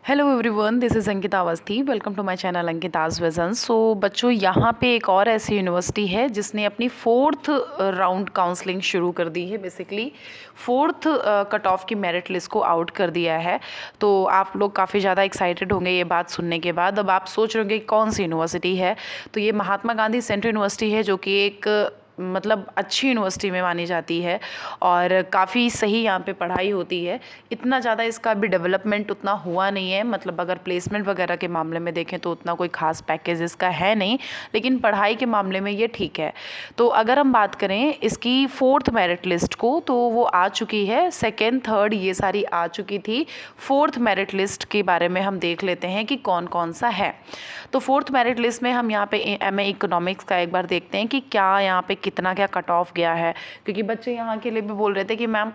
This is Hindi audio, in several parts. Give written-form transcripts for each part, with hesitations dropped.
Hello everyone, this is Ankita Awasthi. Welcome to my channel Ankita's vision. So बच्चों, यहाँ पे एक और ऐसी यूनिवर्सिटी है जिसने अपनी 4th राउंड काउंसलिंग शुरू कर दी है। बेसिकली 4th कट ऑफ की मेरिट लिस्ट को आउट कर दिया है। तो आप लोग काफ़ी ज़्यादा एक्साइटेड होंगे ये बात सुनने के बाद। अब आप सोच रहे होंगे कौन सी यूनिवर्सिटी है, तो ये महात्मा गांधी सेंट्रल यूनिवर्सिटी है, जो कि एक मतलब अच्छी यूनिवर्सिटी में मानी जाती है और काफ़ी सही यहाँ पे पढ़ाई होती है। इतना ज़्यादा इसका अभी डेवलपमेंट उतना हुआ नहीं है, मतलब अगर प्लेसमेंट वगैरह के मामले में देखें तो उतना कोई खास पैकेज इसका है नहीं, लेकिन पढ़ाई के मामले में ये ठीक है। तो अगर हम बात करें इसकी 4th मेरिट लिस्ट को, तो वो आ चुकी है। 2nd 3rd ये सारी आ चुकी थी। 4th मेरिट लिस्ट के बारे में हम देख लेते हैं कि कौन कौन सा है। तो 4th मेरिट लिस्ट में हम यहाँ पे एमए इकोनॉमिक्स का एक बार देखते हैं कि क्या यहाँ पे कितना क्या कट ऑफ गया है, क्योंकि बच्चे यहाँ के लिए भी बोल रहे थे कि मैम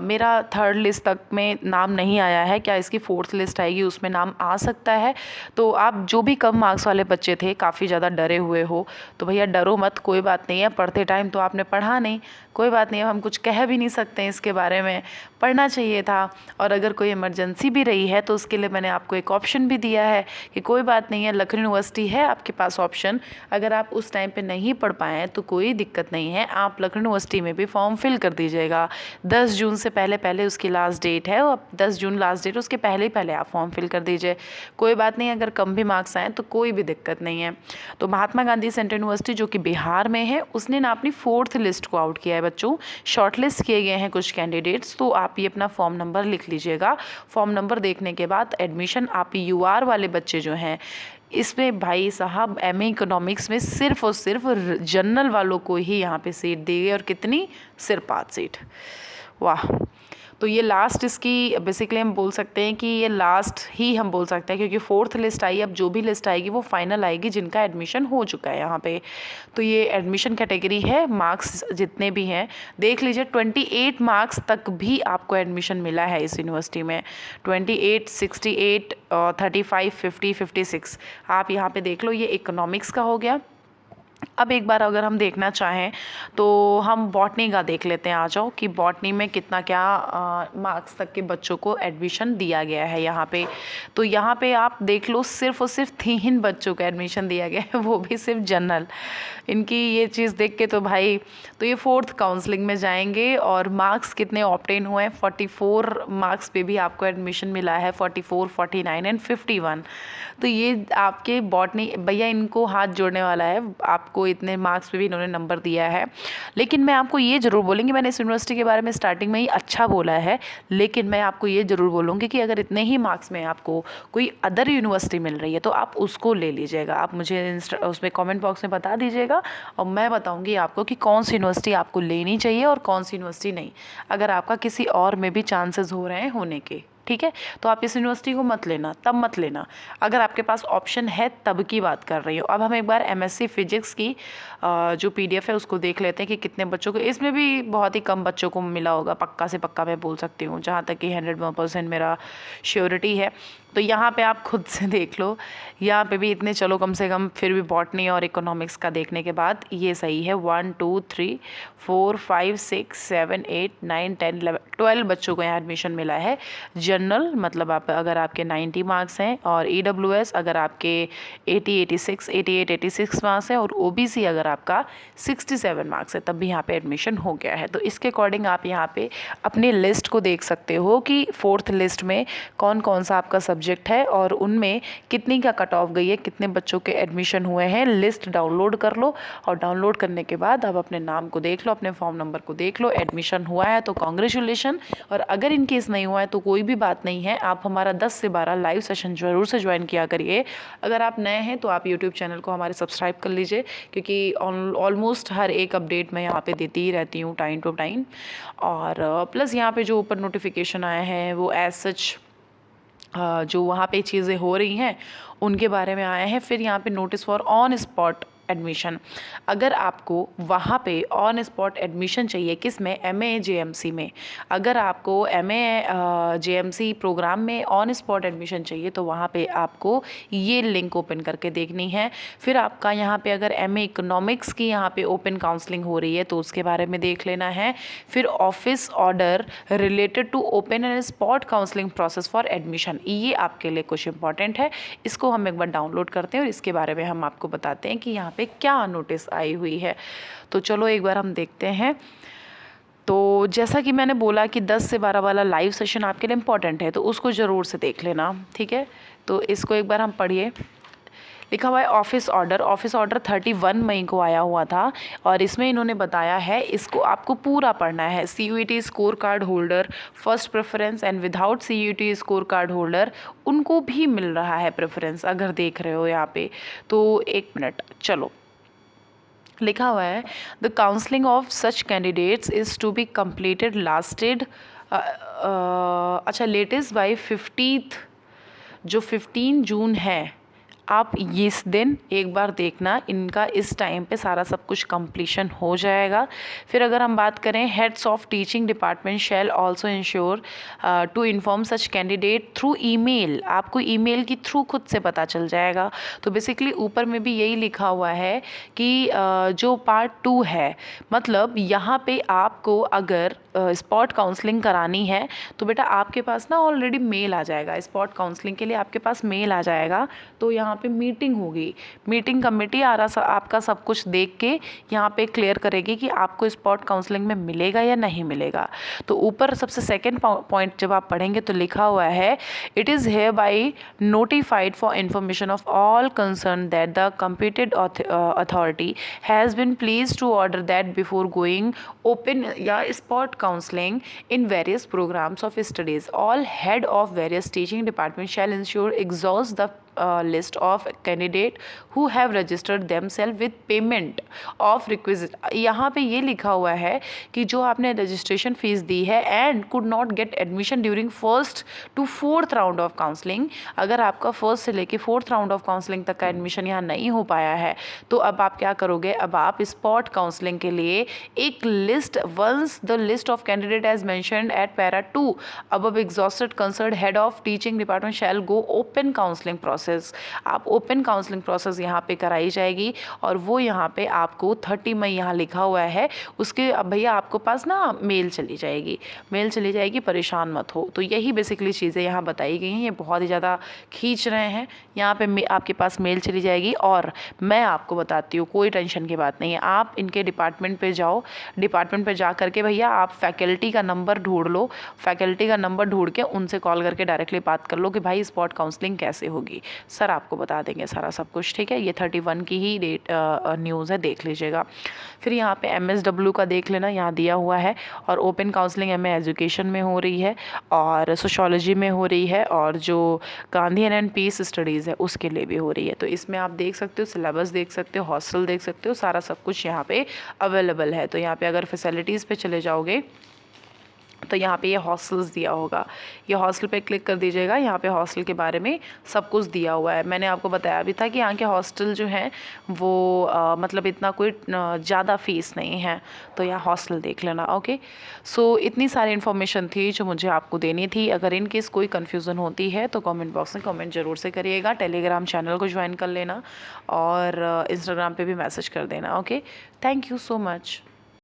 मेरा 3rd लिस्ट तक में नाम नहीं आया है, क्या इसकी 4th लिस्ट आएगी उसमें नाम आ सकता है। तो आप जो भी कम मार्क्स वाले बच्चे थे, काफ़ी ज़्यादा डरे हुए हो, तो भैया डरो मत, कोई बात नहीं है। पढ़ते टाइम तो आपने पढ़ा नहीं, कोई बात नहीं है, हम कुछ कह भी नहीं सकते इसके बारे में, पढ़ना चाहिए था। और अगर कोई इमरजेंसी भी रही है तो उसके लिए मैंने आपको एक ऑप्शन भी दिया है कि कोई बात नहीं है, लखनऊ यूनिवर्सिटी है आपके पास ऑप्शन। अगर आप उस टाइम पे नहीं पढ़ पाएँ तो कोई दिक्कत नहीं है, आप लखनऊ यूनिवर्सिटी में भी फॉर्म फिल कर दीजिएगा। 10 जून से पहले पहले उसकी लास्ट डेट है, और 10 जून लास्ट डेट, उसके पहले ही पहले आप फॉर्म फिल कर दीजिए। कोई बात नहीं, अगर कम भी मार्क्स आएँ तो कोई भी दिक्कत नहीं है। तो महात्मा गांधी सेंट्रल यूनिवर्सिटी जो कि बिहार में है, उसने ना अपनी 4th लिस्ट को आउट किया है बच्चों। शॉर्ट लिस्ट किए गए हैं कुछ कैंडिडेट्स, तो आप ये अपना फॉर्म नंबर लिख लीजिएगा। फॉर्म नंबर देखने के बाद एडमिशन आप यूआर वाले बच्चे जो हैं, इसमें भाई साहब एमए इकोनॉमिक्स में सिर्फ और सिर्फ जनरल वालों को ही यहाँ पे सीट दी गई, और कितनी, सिर्फ 5 सीट। वाह। तो ये लास्ट इसकी बेसिकली हम बोल सकते हैं कि ये लास्ट ही हम बोल सकते हैं, क्योंकि 4th लिस्ट आई। अब जो भी लिस्ट आएगी वो फाइनल आएगी जिनका एडमिशन हो चुका है यहाँ पे। तो ये एडमिशन कैटेगरी है, मार्क्स जितने भी हैं देख लीजिए। 28 मार्क्स तक भी आपको एडमिशन मिला है इस यूनिवर्सिटी में। 28, 68, 35, 50, 56 आप यहाँ पे देख लो। ये इकोनॉमिक्स का हो गया। अब एक बार अगर हम देखना चाहें तो हम बॉटनी का देख लेते हैं। आ जाओ कि बॉटनी में कितना क्या मार्क्स तक के बच्चों को एडमिशन दिया गया है यहाँ पे। तो यहाँ पे आप देख लो, सिर्फ और सिर्फ 3 बच्चों को एडमिशन दिया गया है, वो भी सिर्फ जनरल। इनकी ये चीज़ देख के तो भाई, तो ये 4th काउंसलिंग में जाएंगे। और मार्क्स कितने ऑब्टेन हुए हैं, 44 मार्क्स पे भी आपको एडमिशन मिला है, 44, 49 एंड 51। तो ये आपके बॉटनी भैया, इनको हाथ जोड़ने वाला है, आपको इतने मार्क्स पे भी इन्होंने नंबर दिया है। लेकिन मैं आपको ये ज़रूर बोलूँगी, मैंने इस यूनिवर्सिटी के बारे में स्टार्टिंग में ही अच्छा बोला है, लेकिन मैं आपको ये ज़रूर बोलूँगी कि अगर इतने ही मार्क्स में आपको कोई अदर यूनिवर्सिटी मिल रही है तो आप उसको ले लीजिएगा। आप मुझे उसमें कमेंट बॉक्स में बता दीजिएगा, और मैं बताऊँगी आपको कि कौन सी यूनिवर्सिटी आपको लेनी चाहिए और कौन सी यूनिवर्सिटी नहीं, अगर आपका किसी और में भी चांसेस हो रहे हैं होने के। ठीक है, तो आप इस यूनिवर्सिटी को मत लेना, तब मत लेना अगर आपके पास ऑप्शन है, तब की बात कर रही हूँ। अब हम एक बार एमएससी फिजिक्स की जो पीडीएफ है उसको देख लेते हैं कि कितने बच्चों को, इसमें भी बहुत ही कम बच्चों को मिला होगा, पक्का से पक्का मैं बोल सकती हूँ, जहाँ तक कि 100% मेरा श्योरिटी है। तो यहाँ पे आप खुद से देख लो, यहाँ पे भी इतने, चलो कम से कम फिर भी बॉटनी और इकोनॉमिक्स का देखने के बाद ये सही है। 1 2 3 4 5 6 7 8 9 10 11 12 बच्चों को यहाँ एडमिशन मिला है। जनरल मतलब आप अगर आपके 90 मार्क्स हैं, और ईडब्ल्यूएस अगर आपके 80 86 88 86 मार्क्स हैं, और ओबीसी अगर आपका 67 मार्क्स है, तब भी यहाँ पे एडमिशन हो गया है। तो इसके अकॉर्डिंग आप यहाँ पे अपनी लिस्ट को देख सकते हो कि 4th लिस्ट में कौन कौन सा आपका सब्जेक्ट है और उनमें कितनी का कट ऑफ गई है, कितने बच्चों के एडमिशन हुए हैं। लिस्ट डाउनलोड कर लो, और डाउनलोड करने के बाद आप अपने नाम को देख लो, अपने फॉर्म नंबर को देख लो। एडमिशन हुआ है तो कॉन्ग्रेचुलेशन, और अगर इन केस नहीं हुआ है तो कोई भी बात नहीं है, आप हमारा 10 से 12 लाइव सेशन ज़रूर से ज्वाइन किया करिए। अगर आप नए हैं तो आप यूट्यूब चैनल को हमारे सब्सक्राइब कर लीजिए, क्योंकि ऑलमोस्ट हर एक अपडेट मैं यहाँ पे देती ही रहती हूँ टाइम टू टाइम। और प्लस यहाँ पे जो ऊपर नोटिफिकेशन आए हैं वो एज सच जो वहाँ पे चीज़ें हो रही हैं उनके बारे में आए हैं। फिर यहाँ पे notice for on spot admission. अगर आपको वहाँ पे ऑन स्पॉट एडमिशन चाहिए, किस में, MA JMC में, अगर आपको MA JMC प्रोग्राम में ऑन स्पॉट एडमिशन चाहिए तो वहाँ पे आपको ये लिंक ओपन करके देखनी है। फिर आपका यहाँ पे अगर MA इकोनॉमिक्स की यहाँ पे ओपन काउंसलिंग हो रही है तो उसके बारे में देख लेना है। फिर office order related to open and spot counselling process for admission, ये आपके लिए कुछ इंपॉर्टेंट है। इसको हम एक बार डाउनलोड करते हैं और इसके बारे में हम आपको बताते हैं कि यहाँ पे क्या नोटिस आई हुई है। तो चलो एक बार हम देखते हैं। तो जैसा कि मैंने बोला कि 10 से 12 वाला लाइव सेशन आपके लिए इम्पॉर्टेंट है, तो उसको ज़रूर से देख लेना, ठीक है। तो इसको एक बार हम पढ़िए। लिखा हुआ है ऑफिस ऑर्डर 31 मई को आया हुआ था और इसमें इन्होंने बताया है, इसको आपको पूरा पढ़ना है। CUET score card holder first preference and without CUET score card holder उनको भी मिल रहा है प्रेफरेंस, अगर देख रहे हो यहाँ पे। तो एक मिनट, चलो लिखा हुआ है the counselling of such candidates is to be completed latest by 15th, जो 15 जून है। आप इस दिन एक बार देखना, इनका इस टाइम पे सारा सब कुछ कंप्लीशन हो जाएगा। फिर अगर हम बात करें, heads of teaching department shall also ensure to inform such candidate through email, आपको ईमेल की थ्रू खुद से पता चल जाएगा। तो बेसिकली ऊपर में भी यही लिखा हुआ है कि जो पार्ट 2 है, मतलब यहाँ पे आपको अगर स्पॉट काउंसलिंग करानी है तो बेटा आपके पास ना ऑलरेडी मेल आ जाएगा, स्पॉट काउंसलिंग के लिए आपके पास मेल आ जाएगा। तो यहाँ पे मीटिंग होगी, मीटिंग कमेटी आपका सब कुछ देख के यहाँ पे क्लियर करेगी कि आपको स्पॉट काउंसलिंग में मिलेगा या नहीं मिलेगा। तो ऊपर सबसे सेकंड पॉइंट जब आप पढ़ेंगे तो लिखा हुआ है, it is hereby notified for information of all concern that the computed authority has been please to order that before going open या spot counseling in various programs of studies, all head of various teaching departments shall ensure exhaust the list of candidate who have registered themselves with payment of requisite। यहाँ पे ये लिखा हुआ है कि जो आपने रजिस्ट्रेशन फीस दी है and could not get admission during first to fourth round of counseling, अगर आपका फर्स्ट से लेके 4th राउंड ऑफ काउंसलिंग तक का एडमिशन यहाँ नहीं हो पाया है तो अब आप क्या करोगे, अब आप स्पॉट काउंसलिंग के लिए एक list, once the list of candidate as mentioned at para 2 above exhausted concerned head of teaching department shall go open counseling process। आप ओपन काउंसलिंग प्रोसेस यहाँ पे कराई जाएगी और वो यहाँ पे आपको 30 मई यहाँ लिखा हुआ है, उसके अब भैया आपको पास ना मेल चली जाएगी, परेशान मत हो। तो यही बेसिकली चीज़ें यहाँ बताई गई हैं। ये बहुत ही ज़्यादा खींच रहे हैं, यहाँ पे आपके पास मेल चली जाएगी। और मैं आपको बताती हूँ, कोई टेंशन की बात नहीं है, आप इनके डिपार्टमेंट पे जाओ, डिपार्टमेंट पे जा करके भैया आप फैकल्टी का नंबर ढूंढ लो, फैकल्टी का नंबर ढूंढ के उनसे कॉल करके डायरेक्टली बात कर लो कि भाई स्पॉट काउंसलिंग कैसे होगी, सर आपको बता देंगे सारा सब कुछ, ठीक है। ये 31 की ही डेट न्यूज़ है, देख लीजिएगा। फिर यहाँ पे MSW का देख लेना, यहाँ दिया हुआ है। और ओपन काउंसलिंग MA एजुकेशन में हो रही है और सोशोलॉजी में हो रही है और जो गांधी एंड पीस स्टडीज़ है उसके लिए भी हो रही है। तो इसमें आप देख सकते हो, सिलेबस देख सकते हो, हॉस्टल देख सकते हो, सारा सब कुछ यहाँ पे अवेलेबल है। तो यहाँ पे अगर फैसिलिटीज़ पे चले जाओगे तो यहाँ पे ये हॉस्टल्स दिया होगा, ये हॉस्टल पे क्लिक कर दीजिएगा। यहाँ पे हॉस्टल के बारे में सब कुछ दिया हुआ है। मैंने आपको बताया भी था कि यहाँ के हॉस्टल जो हैं वो मतलब इतना कोई ज़्यादा फीस नहीं है, तो यहाँ हॉस्टल देख लेना। ओके, सो इतनी सारी इन्फॉर्मेशन थी जो मुझे आपको देनी थी। अगर इन केस कोई कन्फ्यूज़न होती है तो कमेंट बॉक्स में कमेंट ज़रूर से करिएगा। टेलीग्राम चैनल को ज्वाइन कर लेना और इंस्टाग्राम पर भी मैसेज कर देना। Okay, thank you so much.